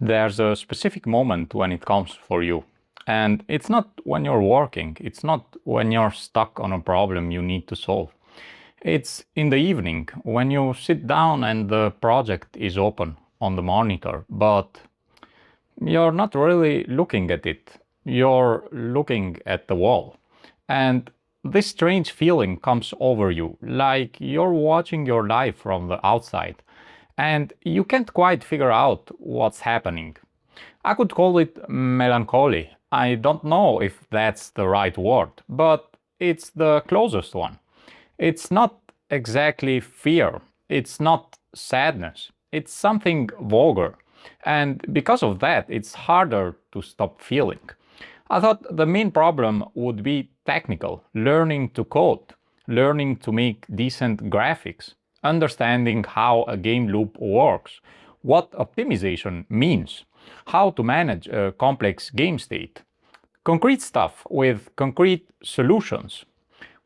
There's a specific moment when it comes for you. And it's not when you're working, it's not when you're stuck on a problem you need to solve. It's in the evening when you sit down and the project is open on the monitor, but you're not really looking at it. You're looking at the wall. And this strange feeling comes over you, like you're watching your life from the outside, and you can't quite figure out what's happening. I could call it melancholy. I don't know if that's the right word, but it's the closest one. It's not exactly fear, it's not sadness, it's something vulgar. And because of that, it's harder to stop feeling. I thought the main problem would be technical, learning to code, learning to make decent graphics, understanding how a game loop works, what optimization means, how to manage a complex game state. Concrete stuff with concrete solutions.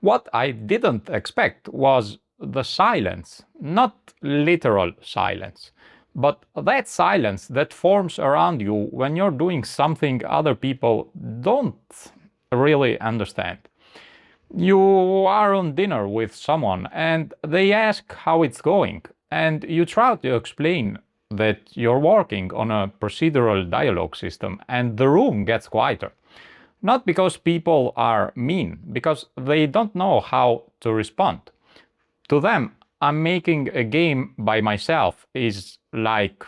What I didn't expect was the silence, not literal silence, but that silence that forms around you when you're doing something other people don't really understand. You are on dinner with someone and they ask how it's going, and you try to explain that you're working on a procedural dialogue system, and the room gets quieter. Not because people are mean, because they don't know how to respond. To them, I'm making a game by myself is like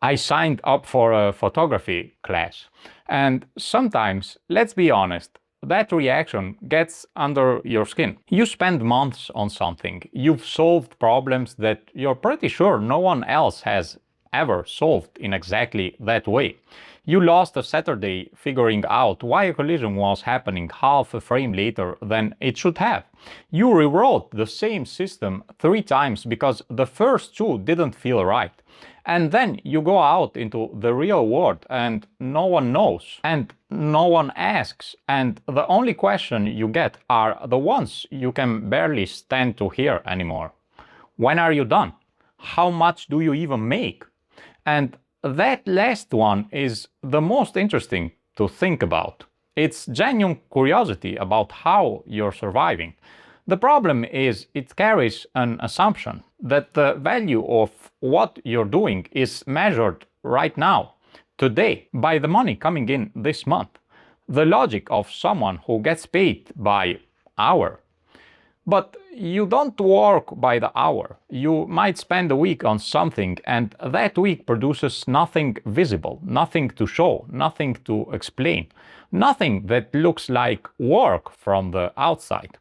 I signed up for a photography class. And sometimes, let's be honest, that reaction gets under your skin. You spend months on something, you've solved problems that you're pretty sure no one else has ever solved in exactly that way. You lost a Saturday figuring out why a collision was happening half a frame later than it should have. You rewrote the same system 3 times because the first two didn't feel right. And then you go out into the real world and no one knows and no one asks, and the only question you get are the ones you can barely stand to hear anymore. When are you done? How much do you even make? And that last one is the most interesting to think about. It's genuine curiosity about how you're surviving. The problem is it carries an assumption that the value of what you're doing is measured right now, today, by the money coming in this month. The logic of someone who gets paid by hour. But you don't work by the hour. You might spend a week on something and that week produces nothing visible, nothing to show, nothing to explain, nothing that looks like work from the outside.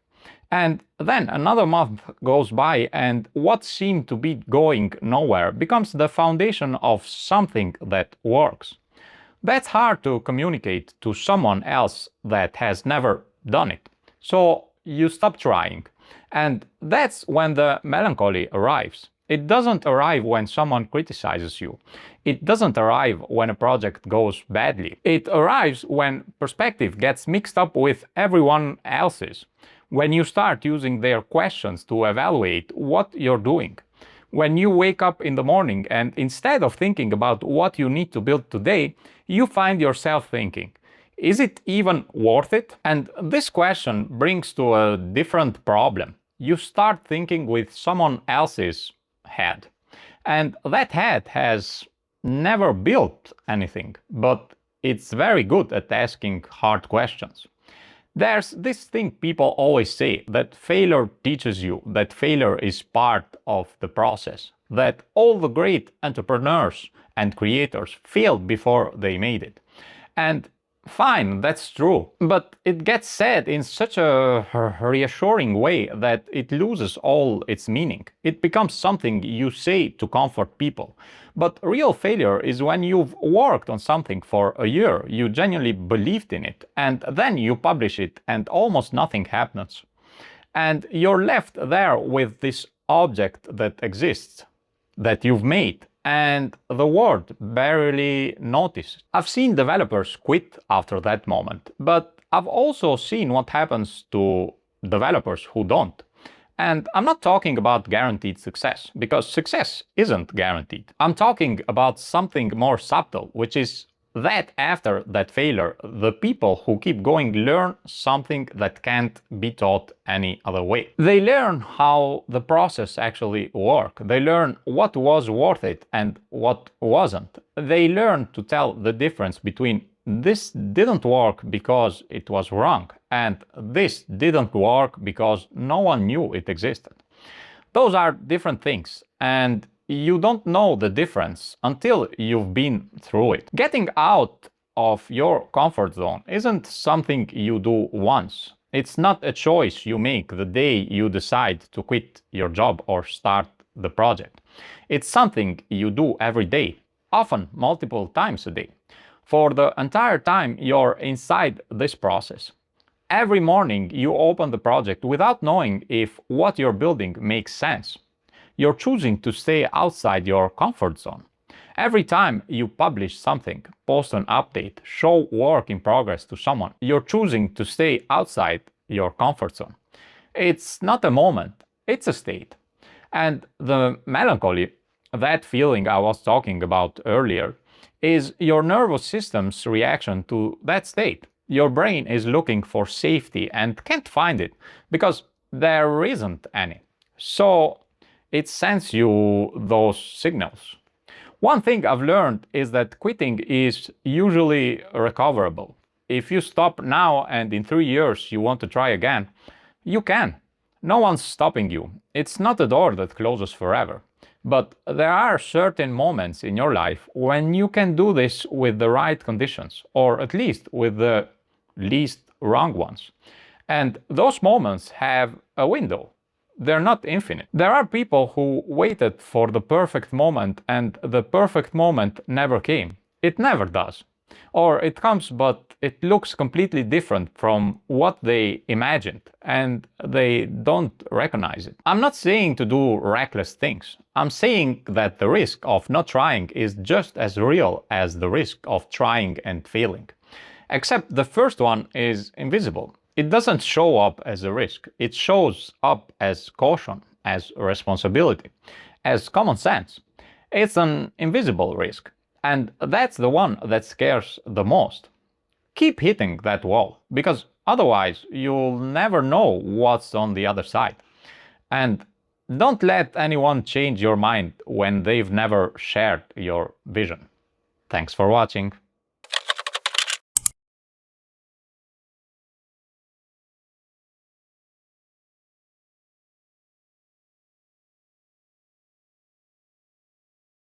And then another month goes by and what seemed to be going nowhere becomes the foundation of something that works. That's hard to communicate to someone else that has never done it. So you stop trying. And that's when the melancholy arrives. It doesn't arrive when someone criticizes you. It doesn't arrive when a project goes badly. It arrives when perspective gets mixed up with everyone else's. When you start using their questions to evaluate what you're doing. When you wake up in the morning and instead of thinking about what you need to build today, you find yourself thinking, is it even worth it? And this question brings to a different problem. You start thinking with someone else's head. And that head has never built anything, but it's very good at asking hard questions. There's this thing people always say, that failure teaches you, that failure is part of the process, that all the great entrepreneurs and creators failed before they made it. And fine, that's true, but it gets said in such a reassuring way that it loses all its meaning. It becomes something you say to comfort people. But real failure is when you've worked on something for a year, you genuinely believed in it, and then you publish it and almost nothing happens. And you're left there with this object that exists, that you've made, and the world barely noticed. I've seen developers quit after that moment, but I've also seen what happens to developers who don't. And I'm not talking about guaranteed success, because success isn't guaranteed. I'm talking about something more subtle, which is that after that failure, the people who keep going learn something that can't be taught any other way. They learn how the process actually works. They learn what was worth it and what wasn't. They learn to tell the difference between this didn't work because it was wrong, and this didn't work because no one knew it existed. Those are different things, and you don't know the difference until you've been through it. Getting out of your comfort zone isn't something you do once. It's not a choice you make the day you decide to quit your job or start the project. It's something you do every day, often multiple times a day, for the entire time you're inside this process. Every morning you open the project without knowing if what you're building makes sense. You're choosing to stay outside your comfort zone. Every time you publish something, post an update, show work in progress to someone, you're choosing to stay outside your comfort zone. It's not a moment, it's a state. And the melancholy, that feeling I was talking about earlier, is your nervous system's reaction to that state. Your brain is looking for safety and can't find it because there isn't any. So it sends you those signals. One thing I've learned is that quitting is usually recoverable. If you stop now and in 3 years you want to try again, you can. No one's stopping you. It's not a door that closes forever. But there are certain moments in your life when you can do this with the right conditions, or at least with the least wrong ones. And those moments have a window. They're not infinite. There are people who waited for the perfect moment and the perfect moment never came. It never does. Or it comes, but it looks completely different from what they imagined, and they don't recognize it. I'm not saying to do reckless things. I'm saying that the risk of not trying is just as real as the risk of trying and failing. Except the first one is invisible. It doesn't show up as a risk. It shows up as caution, as responsibility, as common sense. It's an invisible risk. And that's the one that scares the most. Keep hitting that wall, because otherwise you'll never know what's on the other side. And don't let anyone change your mind when they've never shared your vision. Thanks for watching.